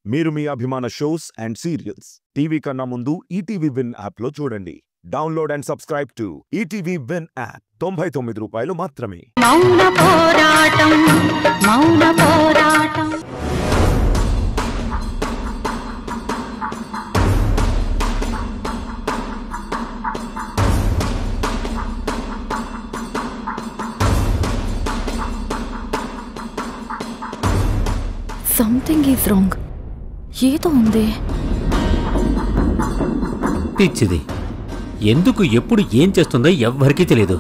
మీరు మీ అభిమాన shows and serials TV కన్నా ముందు ఈటీవీ విన్ యాప్ లో చూడండి. Download and subscribe to ETV win app. 99 రూపాయలు మాత్రమే. మౌన పోరాటం మౌన పోరాటం. Something is wrong. ఏదో ఉంది. పిచ్చిది. ఎందుకు ఎప్పుడు ఏం చేస్తుందో ఎవ్వరికీ తెలియదు.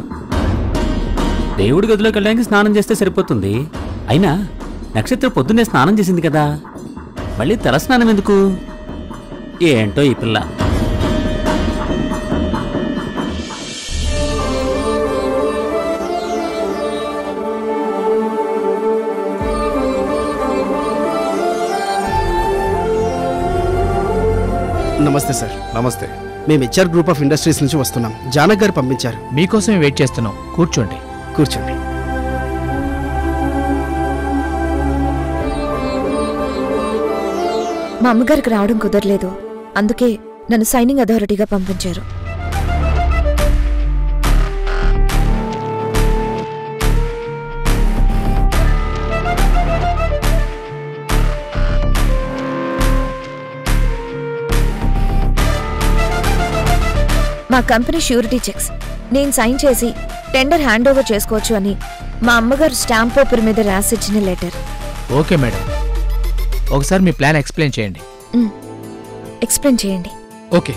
దేవుడి గదిలోకి వెళ్ళడానికి స్నానం చేస్తే సరిపోతుంది. అయినా నక్షత్ర పొద్దున్నే స్నానం చేసింది కదా, మళ్ళీ తల స్నానం ఎందుకు? ఏంటో ఈ పిల్ల. నమస్తే సార్. నమస్తే. మేము హెచ్ఆర్ గ్రూప్ ఆఫ్ ఇండస్ట్రీస్ నుంచి వస్తున్నాం. జానక్ గారు పంపించారు. మీకోసమే వెయిట్ చేస్తున్నాం. కూర్చోండి. కూర్చోండి. మా అమ్మగారికి రావడం కుదరలేదు, అందుకే నన్ను సైనింగ్ అథారిటీగా పంపించారు. మా కంపెనీ ష్యూరిటీ చెక్స్ నేను సైన్ చేసి టెండర్ హ్యాండ్ ఓవర్ చేసుకోవచ్చు అని మా అమ్మగారు స్టాంప్ పేపర్ మీద రాసిచ్చిన లెటర్. ఓకే మేడం, ఒకసారి మీ ప్లాన్ ఎక్స్ప్లెయిన్ చేయండి. ఎక్స్ప్లెయిన్ చేయండి. Okay.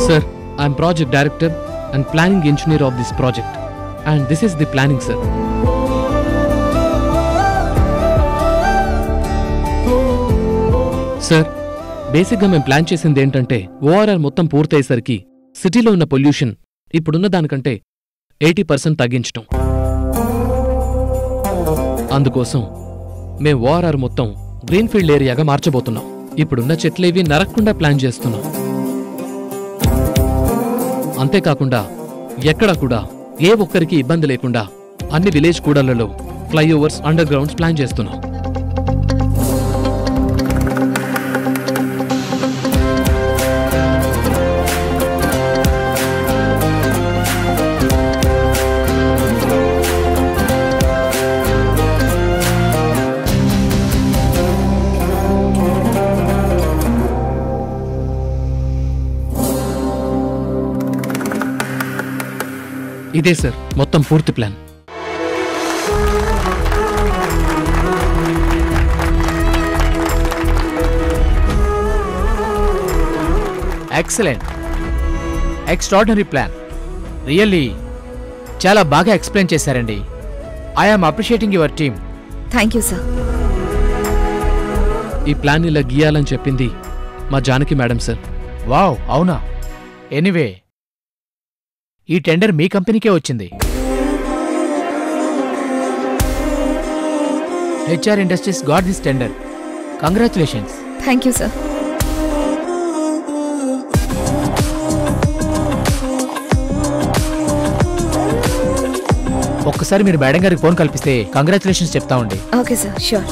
Sir, I'm project director and planning engineer of this project and this is the planning sir. Sir, బేసిక్గా మేము ప్లాన్ చేసింది ఏంటంటే ఓఆర్ఆర్ మొత్తం పూర్తయ్యేసరికి సిటీలో ఉన్న పొల్యూషన్ ఇప్పుడున్న దానికంటే 80% తగ్గించటం. అందుకోసం మేం ఓఆర్ఆర్ మొత్తం గ్రీన్ఫీల్డ్ ఏరియాగా మార్చబోతున్నాం. ఇప్పుడున్న చెట్లేవి నరక్కుండా ప్లాన్ చేస్తున్నాం. అంతేకాకుండా ఎక్కడా కూడా ఏ ఒక్కరికి ఇబ్బంది లేకుండా అన్ని విలేజ్ కూడళ్లలో ఫ్లైఓవర్స్, అండర్ గ్రౌండ్స్ ప్లాన్ చేస్తున్నాం. ఇదే సార్ మొత్తం పూర్తి plan. Excellent, extraordinary plan. Really చాలా బాగా ఎక్స్ప్లెయిన్ చేశారండి. I'm appreciating your team. Thank you sir. ఈ ప్లాన్ ఇలా గీయాలని చెప్పింది మా జానకి మేడం సార్. వావ్, అవునా? ఎనీవే, ఈ టెండర్ మీ కంపెనీకే వచ్చింది. HR industries got this tender. Congratulations. Thank you sir. ఒక్కసారి మీరు మేడం గారికి ఫోన్ కల్పిస్తే కంగ్రాచులేషన్స్ చెప్తామండి. Okay sir, sure.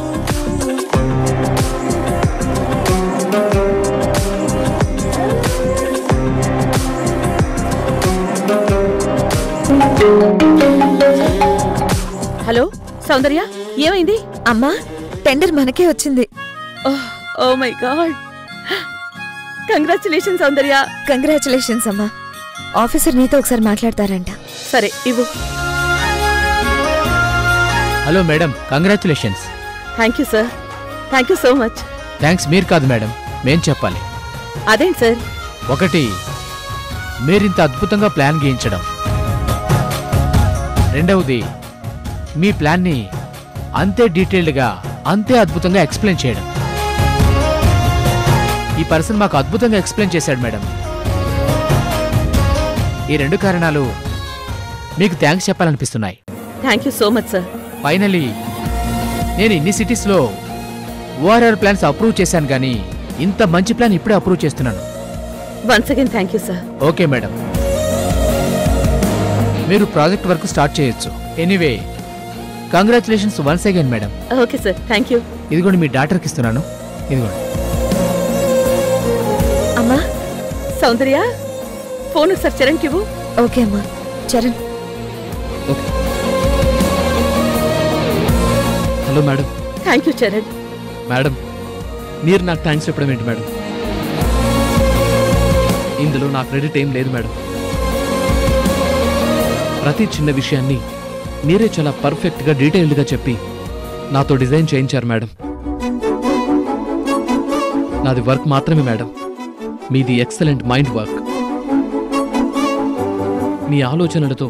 హలో సౌందర్య, ఏమైంది? అమ్మా, టెండర్ మనకే వచ్చింది. Oh my God, congratulation Soundarya. Congratulations అమ్మా. ఆఫీసర్ నీతో ఒకసారి మాట్లాడతారంట. సరే ఇవ్వు. Hello madam, congratulations. Thank you sir. Thank you so much. Thanks మీరు కాదు మేడం, మేం చెప్పాలి. అదేంటి సార్? ఒకటి, మీరింత అద్భుతంగా ప్లాన్ గీయించడం. రెండవది, మీ ప్లాన్ని అంతే డీటెయిల్డ్గా, అంతే అద్భుతంగా ఎక్స్ప్లెయిన్ చేయడం. ఈ పర్సన్ మాకు అద్భుతంగా ఎక్స్ప్లెయిన్ చేశాడు మేడం. ఈ రెండు కారణాలు మీకు థ్యాంక్స్ చెప్పాలనిపిస్తున్నాయి. Thank you so much sir. Finally, నేను ఇన్ని సిటీస్లో ఓఆర్ఆర్ ప్లాన్స్ అప్రూవ్ చేశాను, కానీ ఇంత మంచి ప్లాన్ ఇప్పుడే అప్రూవ్ చేస్తున్నాను. Once again thank you sir. Okay madam. మీరు ప్రాజెక్ట్ వర్క్ స్టార్ట్ చేయొచ్చు. Anyway congratulations once again madam. Okay sir, thank you. ఇదిగోండి మీ డాక్టర్కి ఇస్తున్నాను. ఇదిగోండి. అమ్మా. సౌందర్య, ఫోన్ సార్ చరణ్కి ఇవ్వు. ఓకే అమ్మా. Charan. Okay. Hello madam. Thank you Charan. Madam, మీరు నాకు థ్యాంక్స్ చెప్పడం ఏంటి మేడం? ఇందులో నా క్రెడిట్ ఏం లేదు మేడం. ప్రతి చిన్న విషయాన్ని మీరే చాలా పర్ఫెక్ట్గా డీటెయిల్డ్గా చెప్పి నాతో డిజైన్ చేయించారు మేడం. నాది వర్క్ మాత్రమే మేడం, మీది ఎక్సలెంట్ మైండ్ వర్క్. మీ ఆలోచనలతో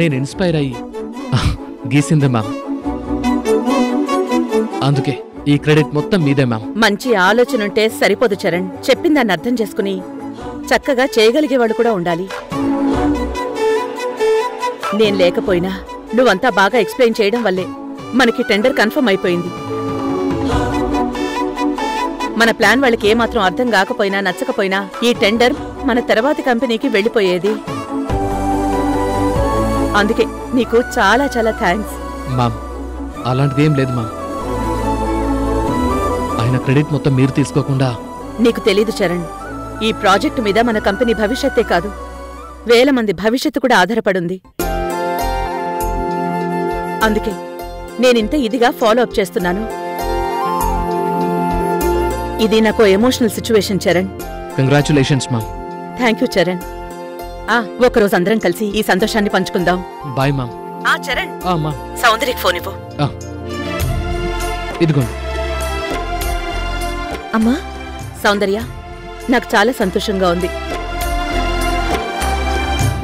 నేను ఇన్స్పైర్ అయ్యి గీసిందే మ్యామ్. అందుకే ఈ క్రెడిట్ మొత్తం మీదే మ్యామ్. మంచి ఆలోచనుంటే సరిపోదు చరణ్, చెప్పిందాన్ని అర్థం చేసుకుని చక్కగా చేయగలిగేవాడు కూడా ఉండాలి. నేను లేకపోయినా నువ్వంతా బాగా ఎక్స్ప్లెయిన్ చేయడం వల్లే మనకి టెండర్ కన్ఫర్మ్ అయిపోయింది. మన ప్లాన్ వాళ్ళకి ఏమాత్రం అర్థం కాకపోయినా నచ్చకపోయినా ఈ టెండర్ మన తర్వాతి కంపెనీకి వెళ్ళిపోయేది. అందుకే నీకు చాలా చాలా థ్యాంక్స్. మ్యామ్, అలాంటిదేం లేదు మ్యామ్. ఆయన క్రెడిట్ మొత్తం మీరు తీసుకోకుండా. నీకు తెలీదు చరణ్, ఈ ప్రాజెక్టు మీద మన కంపెనీ భవిష్యత్తే కాదు, వేల మంది భవిష్యత్తు కూడా ఆధారపడుంది. అందుకే నేనింత ఇదిగా ఫాలో అప్ చేస్తున్నాను. ఇది నాకు emotional situation Charan. Congratulations ma'am. Thank you Charan. ఒకరోజు అందరం కలిసి ఈ సంతోషాన్ని పంచుకుందాం. Bye ma'am. చరణ్, మ్యామ్. సౌందర్యకి ఫోన్ ఇవ్వు. ఇదిగోండి. అమ్మా. సౌందర్య, నాకు చాలా సంతోషంగా ఉంది.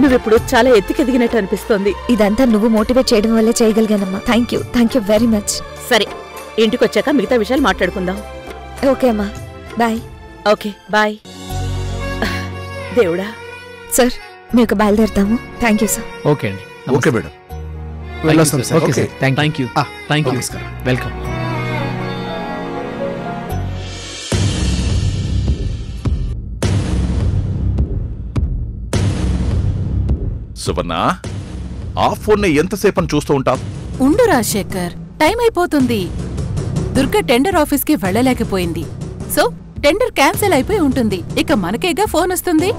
నువ్విప్పుడు చాలా ఎత్తుకెదిగినట్టు అనిపిస్తోంది. ఇదంతా నువ్వు మోటివేట్ చేయడం వల్లే చేయగలిగానమ్మా. Thank you very much. సరే, ఇంటికొచ్చాక మిగతా విషయాలు మాట్లాడుకుందాం. ఓకే అమ్మా. బాయ్. Okay bye. దేవుడా. సార్, మీకు బయలుదేరుతాము. Thank you sir. ఓకే అండి. Okay madam. వెళ్ళొస్తాం sir. Okay okay. Sir. Thank you. Thank you. నమస్కారం. వెల్కమ్. సువర్ణ, ఆ ఫోన్ని ఎంతసేపని చూస్తూ ఉంటావు? ఉండు రాజశేఖర్, టైం అయిపోతుంది. దుర్గ టెండర్ ఆఫీస్కి వెళ్ళలేకపోయింది, సో టెండర్ క్యాన్సిల్ అయిపోయి ఉంటుంది. ఇక మనకేగా ఫోన్ వస్తుంది.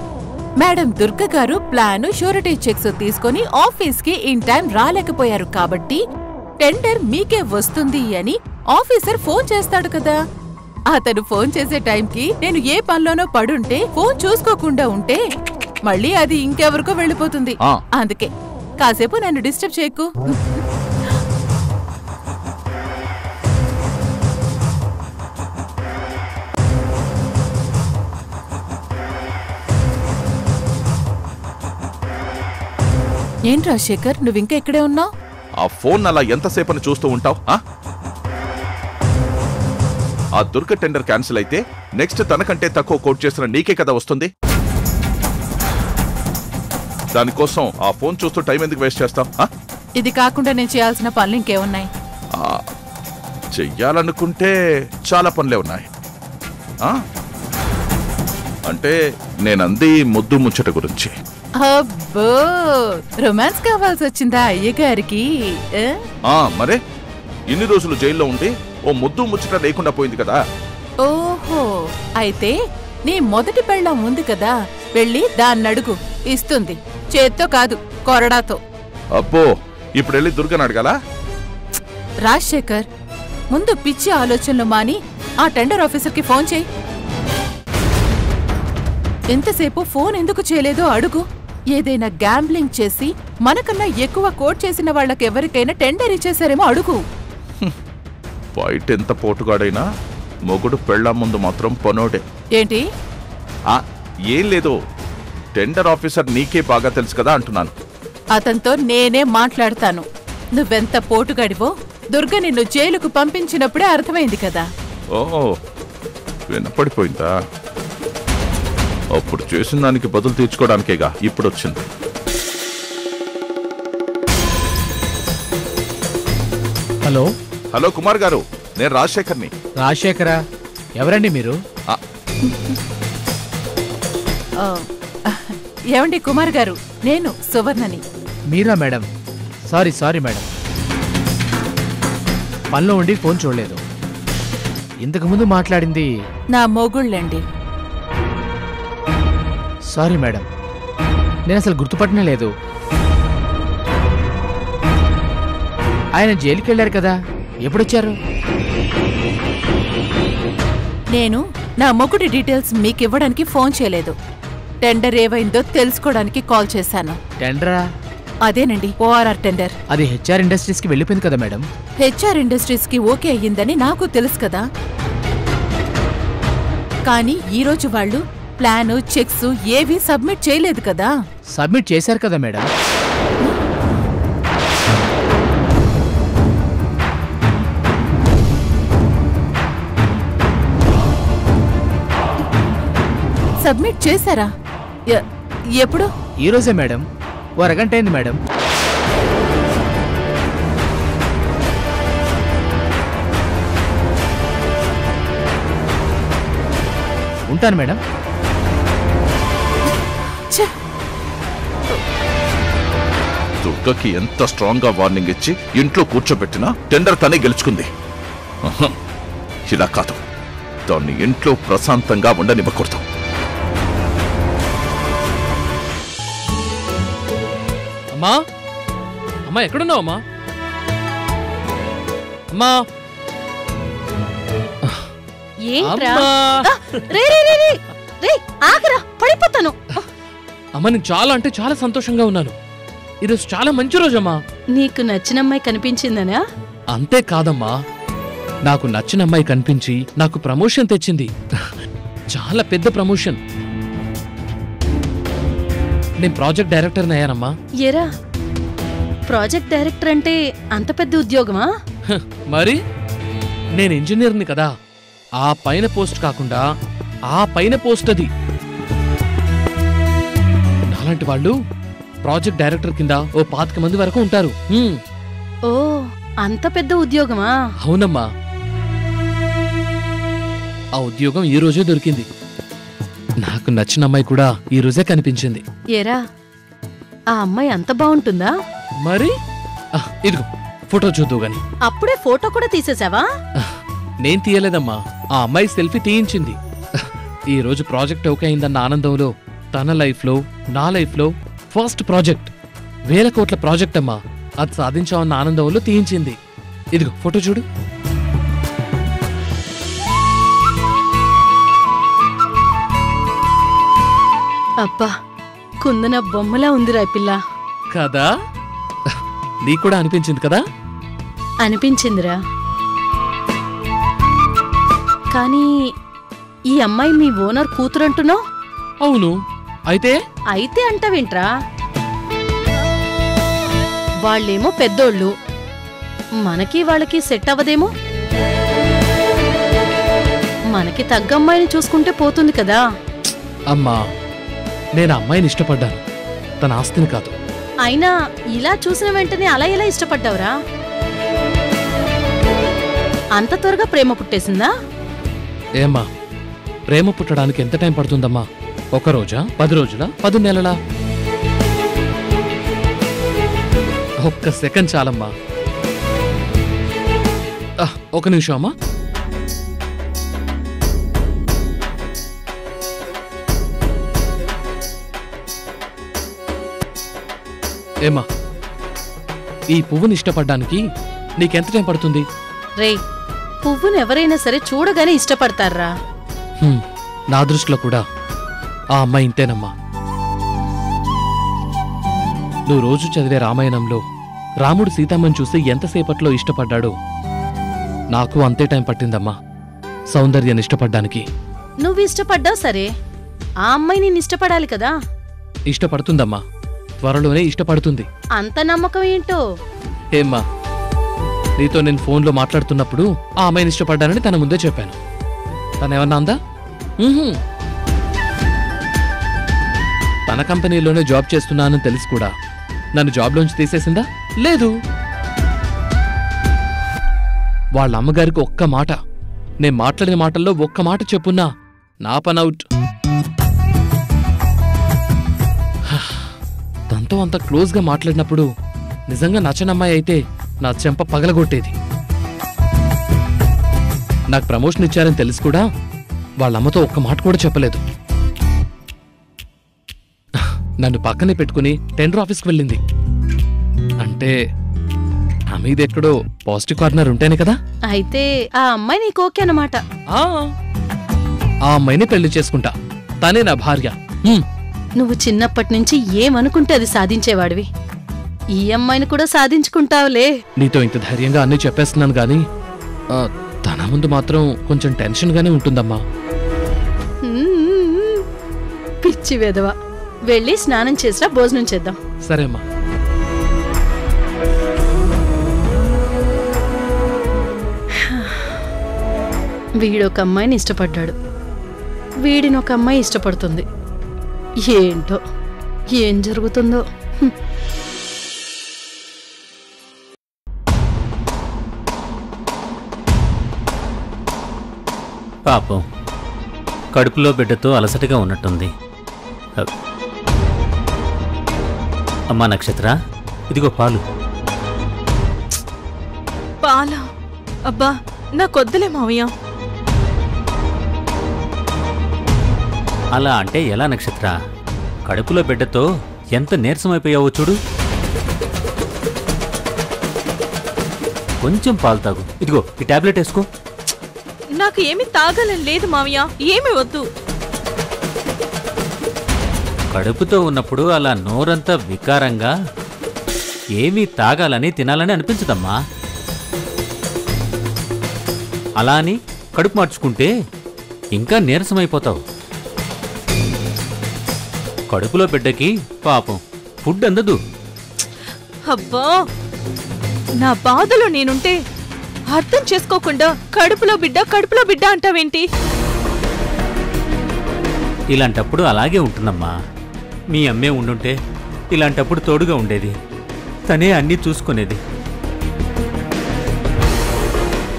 మేడం దుర్గ గారు ప్లాన్, షూరిటీ చెక్స్ తీసుకుని ఆఫీస్కి ఇన్ టైం రాలేకపోయారు కాబట్టి టెండర్ మీకే వస్తుంది అని ఆఫీసర్ ఫోన్ చేస్తాడు కదా. అతను ఫోన్ చేసే టైంకి నేను ఏ పనిలోనో పడుంటే, ఫోన్ చూసుకోకుండా ఉంటే మళ్ళీ అది ఇంకెవరికో వెళ్ళిపోతుంది. అందుకే కాసేపు నన్ను డిస్టర్బ్ చేయకు. ఏంటి రాజశేఖర్, నువ్వింకా ఇక్కడే ఉన్నావు? ఆ ఫోన్ అలా ఎంతసేపని చూస్తూ ఉంటావు? ఆ దుర్గ టెండర్ క్యాన్సిల్ అయితే నెక్స్ట్ తనకంటే తక్కువ కోట్ చేసిన నీకే కదా వస్తుంది. దానికోసం ఆ ఫోన్ చూస్తూ టైం ఎందుకు వేస్ట్ చేస్తావు? ఇది కాకుండా నేను చేయాల్సిన పనులు ఇంకేమున్నాయి? చెయ్యాలనుకుంటే చాలా పనులే ఉన్నాయి. అంటే నేనంది ముద్దు ముచ్చట గురించి. అబ్బో, రొమాన్స్ కావాల్సి వచ్చిందా అయ్యగారికి? మరే ఇన్ని రోజులు జైల్లో ఉండి ఓ ముద్దు ముచ్చట లేకుండా పోయింది కదా. ఓహో, అయితే నీ మొదటి పెళ్ళాం ఉంది కదా, వెళ్ళి దాన్నడుగు, ఇస్తుంది. చేత్తో కాదు, కొరడాతో. అబ్బో, ఇప్పుడు వెళ్ళి దుర్గని అడగాలా? రాజశేఖర్, ముందు పిచ్చి ఆలోచనలు మాని ఆ టెండర్ ఆఫీసర్కి ఫోన్ చేయి. ఎంతసేపు ఫోన్ ఎందుకు చేయలేదో అడుగు. ఏదైనా గ్యాంబ్లింగ్ చేసి మనకన్నా ఎక్కువ కోట్ చేసిన వాళ్ళకెవరికైనా టెండర్ ఇచ్చేసారేమో అడుగు. బయట ఎంత పోటుగాడైనా మొగుడు పెళ్ళాం ముందు మాత్రం పనోడే. ఏంటి? ఏం లేదు, టెండర్ ఆఫీసర్ నీకే బాగా తెలుసు కదా అంటున్నాను. అతనితో నేనే మాట్లాడతాను. నువ్వెంత పోటుగాడివో దుర్గ నిన్ను జైలుకు పంపించినప్పుడే అర్థమైంది కదా. ఓహో, వినపడిపోయిందా? అప్పుడు చేసిన దానికి బదులు తీర్చుకోవడానికేగా ఇప్పుడు వచ్చింది. హలో. హలో కుమార్ గారు, నేను రాజశేఖర్ని. రాజశేఖరా, ఎవరండి మీరు? ఏమండి కుమార్ గారు, నేను సువర్ణని. మీరా మేడం? సారీ మేడం, పనిలో ఉండి ఫోన్ చూడలేదు. ఇంతకుముందు మాట్లాడింది నా మొగుళ్ళండి. సారీ మేడం, నేను అసలు గుర్తుపట్టనే లేదు. ఆయన జైలుకి వెళ్ళారు కదా, ఎప్పుడొచ్చారు? నేను నా మొగుడి డీటెయిల్స్ మీకివ్వడానికి ఫోన్ చేయలేదు. టెండర్ ఏవైందో తెలుసుకోవడానికి కాల్ చేశాను. టెండరా? అదేనండి, ఓఆర్ఆర్ టెండర్. అది హెచ్ఆర్ ఇండస్ట్రీస్కి వెళ్ళిపోయింది కదా మేడం. హెచ్ఆర్ ఇండస్ట్రీస్కి ఓకే అయ్యిందని నాకు తెలుసు కదా. కానీ ఈరోజు వాళ్ళు ప్లాను, చెక్స్ ఏవీ సబ్మిట్ చేయలేదు కదా. సబ్మిట్ చేశారు కదా మేడం. సబ్మిట్ చేశారా? ఎప్పుడు? ఈరోజే మేడం, ఓ అరగంట అయింది మేడం. ఉంటాను మేడం. దుర్గకి ఎంత స్ట్రాంగ్ గా వార్నింగ్ ఇచ్చి ఇంట్లో కూర్చోబెట్టినా టెండర్ తనే గెలుచుకుంది. ఇలా కాదు, దాన్ని ఇంట్లో ప్రశాంతంగా ఉండనివ్వకూడదు. అమ్మా, అమ్మా ఎక్కడున్నావు అమ్మా? అమ్మా, పడిపోతాను. అమ్మా నేను చాలా అంటే చాలా సంతోషంగా ఉన్నాను. ఈరోజు చాలా మంచి రోజమ్మా. నీకు నచ్చిన అమ్మాయి కనిపించిందనా? అంతే కాదమ్మా, నాకు నచ్చిన అమ్మాయి కనిపించి నాకు ప్రమోషన్ తెచ్చింది. చాలా పెద్ద ప్రమోషన్. నేను ప్రాజెక్ట్ డైరెక్టర్ని అయ్యానమ్మా. ఏరా, ప్రాజెక్ట్ డైరెక్టర్ అంటే అంత పెద్ద ఉద్యోగమా? మరి నేను ఇంజనీర్ని కదా, ఆ పైన పోస్ట్ కాకుండా ఆ పైన పోస్ట్ అది. నాలాంటి వాళ్ళు ప్రాజెక్ట్ డైరెక్టర్ కింద ఓ 25 మంది వరకు ఉంటారు. ఓ, అంత పెద్ద ఉద్యోగమా? అవునమ్మా, ఆ ఉద్యోగం ఈ రోజే దొరికింది. నాకు నచ్చిన అమ్మాయి కూడా ఈ రోజే కనిపించింది. ఏరా, ఆ అమ్మాయి అంత బాగుంటుందా? మరి ఇదిగో ఫోటో చూద్దు గాని. అప్పుడే ఫోటో కూడా తీసేసావా? నేను తీయలేదమ్మా, ఆ అమ్మాయి సెల్ఫీ తీయించింది. ఈ రోజు ప్రాజెక్ట్ ఓకే అయిందన్న ఆనందంలో తన లైఫ్లో నా లైఫ్లో ఫస్ట్ ప్రాజెక్ట్, 1000 కోట్ల ప్రాజెక్ట్ అమ్మా, అది సాధించామన్న ఆనందంలో తీయించింది. ఇదిగో ఫోటో చూడు. అబ్బా, కుందన బొమ్మలా ఉందిరా పిల్ల. కదా, నీకు కూడా అనిపించింది కదా? అనిపించిందిరా. కానీ ఈ అమ్మాయి మీ ఓనర్ కూతురంటున్నావు? అవును. అయితే అయితే అంటావేంట్రా? వాళ్ళేమో పెద్దోళ్ళు, మనకి వాళ్ళకి సెట్ అవ్వదేమో. మనకి తగ్గ అమ్మాయిని చూసుకుంటే పోతుంది కదా. అమ్మా, నేను అమ్మాయిని ఇష్టపడ్డాను, తన ఆస్తిని కాదు. అయినా ఇలా చూసిన వెంటనే అలా ఎలా ఇష్టపడ్డావురా? అంత త్వరగా ప్రేమ పుట్టేసిందా? ఏమ్మా, ప్రేమ పుట్టడానికి ఎంత టైం పడుతుందమ్మా? 1 రోజా, 10 రోజులా, 10 నెలలా? 1 సెకండ్ చాలమ్మా. 1 నిమిషం అమ్మా. ఏమ్మా, ఈ పువ్వుని ఇష్టపడ్డానికి నీకెంత టైం పడుతుంది? రే, పువ్వును ఎవరైనా సరే చూడగానే ఇష్టపడతారా? నా దృష్టిలో కూడా ఆ అమ్మాయి ఇంతేనమ్మా. నువ్వు రోజు చదివే రామాయణంలో రాముడు సీతమ్మని చూసి ఎంతసేపట్లో ఇష్టపడ్డాడో నాకు అంతే టైం పట్టిందమ్మా సౌందర్యాన్ని ఇష్టపడ్డానికి. నువ్వు ఇష్టపడ్డావు సరే, ఆ అమ్మాయి నిన్ను ఇష్టపడాలి కదా. ఇష్టపడుతుందమ్మా, త్వరలోనే ఇష్టపడుతుంది. అంత నమ్మకం ఏంటో? ఏమ్మా, నీతో నేను ఫోన్లో మాట్లాడుతున్నప్పుడు ఆ అమ్మాయిని ఇష్టపడ్డానని తన ముందే చెప్పాను. తనేమన్నా అందా? తన కంపెనీలోనే జాబ్ చేస్తున్నానని తెలిసి కూడా నన్ను జాబ్లోంచి తీసేసిందా? లేదు. వాళ్ళ అమ్మగారికి ఒక్క మాట, నేను మాట్లాడిన మాటల్లో ఒక్క మాట చెప్పున్నా నా పనౌట్. తనతో అంత క్లోజ్గా మాట్లాడినప్పుడు నిజంగా నచ్చనమ్మాయి అయితే నా చెంప పగలగొట్టేది. నాకు ప్రమోషన్ ఇచ్చారని తెలిసి కూడా వాళ్ళమ్మతో ఒక్క మాట కూడా చెప్పలేదు. నన్ను పక్కనే పెట్టుకుని టెండర్ ఆఫీస్కి వెళ్ళింది. అంటే నా మీద ఎక్కడో పాజిటివ్ కార్నర్ ఉంటేనే కదా. అయితే ఆ అమ్మాయి నీకు ఓకే అన్నమాట. ఆ అమ్మాయిని పెళ్లి చేసుకుంటా, తనే నా భార్య. నువ్వు చిన్నప్పటి నుంచి ఏమనుకుంటే అది సాధించేవాడివి. ఈ అమ్మాయిని కూడా సాధించుకుంటావులే. నీతో ఇంత ధైర్యంగా అన్నీ చెప్పేస్తున్నాను గాని తన ముందు మాత్రం కొంచెం టెన్షన్గానే ఉంటుందమ్మా. పిచ్చి వెధవ. వెళ్ళి స్నానం చేసినా భోజనం చేద్దాం. సరేమ్మా. వీడొక అమ్మాయిని ఇష్టపడ్డాడు, వీడిని ఒక అమ్మాయి ఇష్టపడుతుంది. ఏంటో ఏం జరుగుతుందో. పాపం కడుపులో బిడ్డతో అలసటగా ఉన్నట్టుంది. అమ్మా నక్షత్ర, ఇదిగో పాలు. పాలా? అబ్బా నాకొద్దులే మావయ్య. అలా అంటే ఎలా నక్షత్ర? కడుపులో బిడ్డతో ఎంత నీరసమైపోయావో చూడు. కొంచెం పాలు తాగు. ఇదిగో ఈ టాబ్లెట్ వేసుకో. నాకు ఏమి తాగాలని లేదు మావయ్య, ఏమి వద్దు. కడుపుతో ఉన్నప్పుడు అలా నోరంతా వికారంగా ఏమీ తాగాలని తినాలని అనిపించదమ్మా. అలా అని కడుపు మార్చుకుంటే ఇంకా నీరసమైపోతావు. కడుపులో బిడ్డకి పాపం ఫుడ్ అందదు. అబ్బా, నా బాధలో నేనుంటే అర్థం చేసుకోకుండా కడుపులో బిడ్డ అంటావేంటి? ఇలాంటప్పుడు అలాగే ఉంటుందమ్మా. మీ అమ్మే ఉండుంటే ఇలాంటప్పుడు తోడుగా ఉండేది, తనే అన్నీ చూసుకునేది.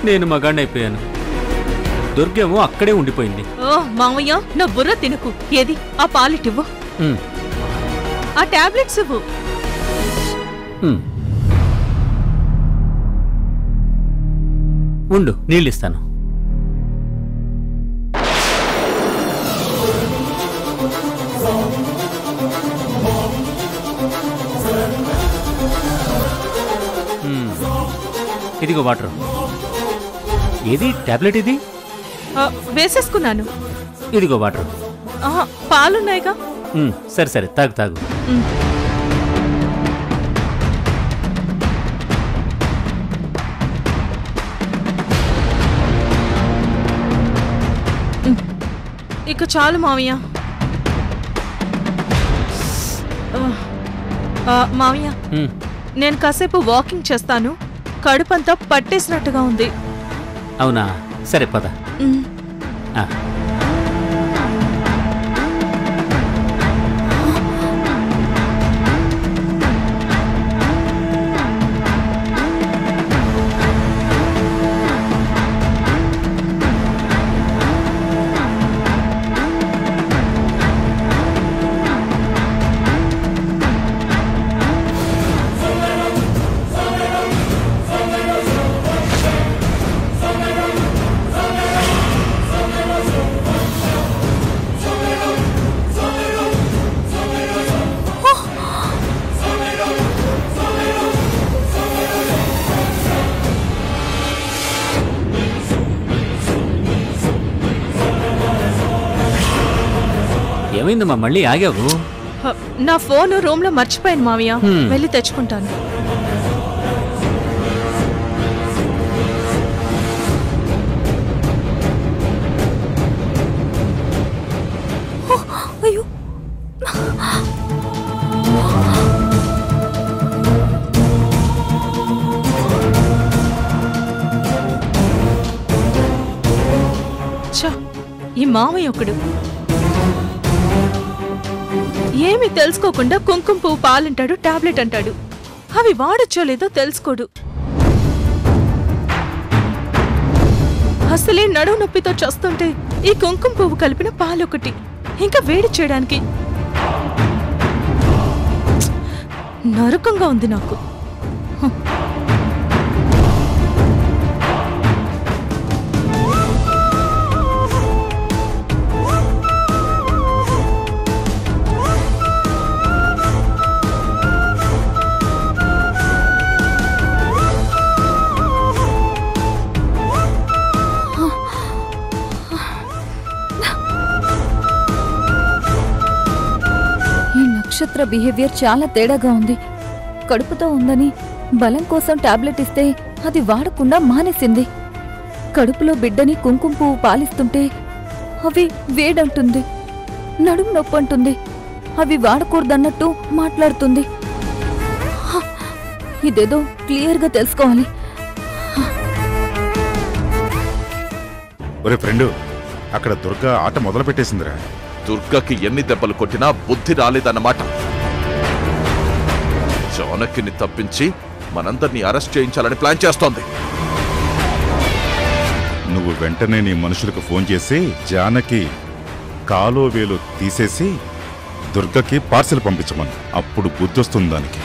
నేను మగాణ్ణైపోయాను, దుర్గేమో అక్కడే ఉండిపోయింది. ఓ మావయ్య, నా బుర్ర తినకు. ఏది ఆ పాలిటివ్వు, ఆ టాబ్లెట్స్ ఇవ్వు. ఉండు, నీళ్ళిస్తాను. ఇదిగో వాటర్. ఏది టాబ్లెట్? ఇది వేసేసుకున్నాను. ఇదిగో వాటర్. పాలున్నాయిగా. సరే సరే, తాగు తాగు. ఇక చాలు మావయ్య. మావయ్య, నేను కాసేపు వాకింగ్ చేస్తాను. కడుపంతా పట్టేసినట్టుగా ఉంది. అవునా? సరే పద. ఏమైందమ్మా, మళ్ళీ ఆగావు? నా ఫోన్ రూమ్ లో మర్చిపోయాను మావయ్య, వెళ్ళి తెచ్చుకుంటాను. అయ్యో, ఈ మావయ్య ఒకడు ఏమి తెలుసుకోకుండా కుంకుమ పువ్వు పాలంటాడు, టాబ్లెట్ అంటాడు. అవి వాడొచ్చో లేదో తెలుసుకోడు. అసలే నడువు నొప్పితో చస్తుంటే ఈ కుంకుమ పువ్వు కలిపిన పాలొకటి ఇంకా వేడి చేయడానికి. నరకంగా ఉంది నాకు. నక్షత్ర బిహేవియర్ చాలా తేడాగా ఉంది. కడుపుతో ఉందని బలం కోసం టాబ్లెట్ ఇస్తే అది వాడకుండా మానేసింది. కడుపులో బిడ్డని కుంకుమ పువ్వు పాలిస్తుంటే అవి వేడంటుంది, నడుము నొప్పి అంటుంది, అవి వాడకూడదన్నట్టు మాట్లాడుతుంది. ఇదేదో క్లియర్గా తెలుసుకోవాలి. ఒరే ఫ్రెండు, అక్కడ దుర్గా ఆట మొదలు పెట్టేసిందిరా. దుర్గకి ఎన్ని దెబ్బలు కొట్టినా బుద్ధి రాలేదన్నమాట. జానకిని తప్పించి మనందరినీ అరెస్ట్ చేయించాలని ప్లాన్ చేస్తోంది. నువ్వు వెంటనే నీ మనుషులకు ఫోన్ చేసి జానకి కాలో వేలు తీసేసి దుర్గకి పార్సిల్ పంపించమను. అప్పుడు బుద్ధొస్తుంది దానికి.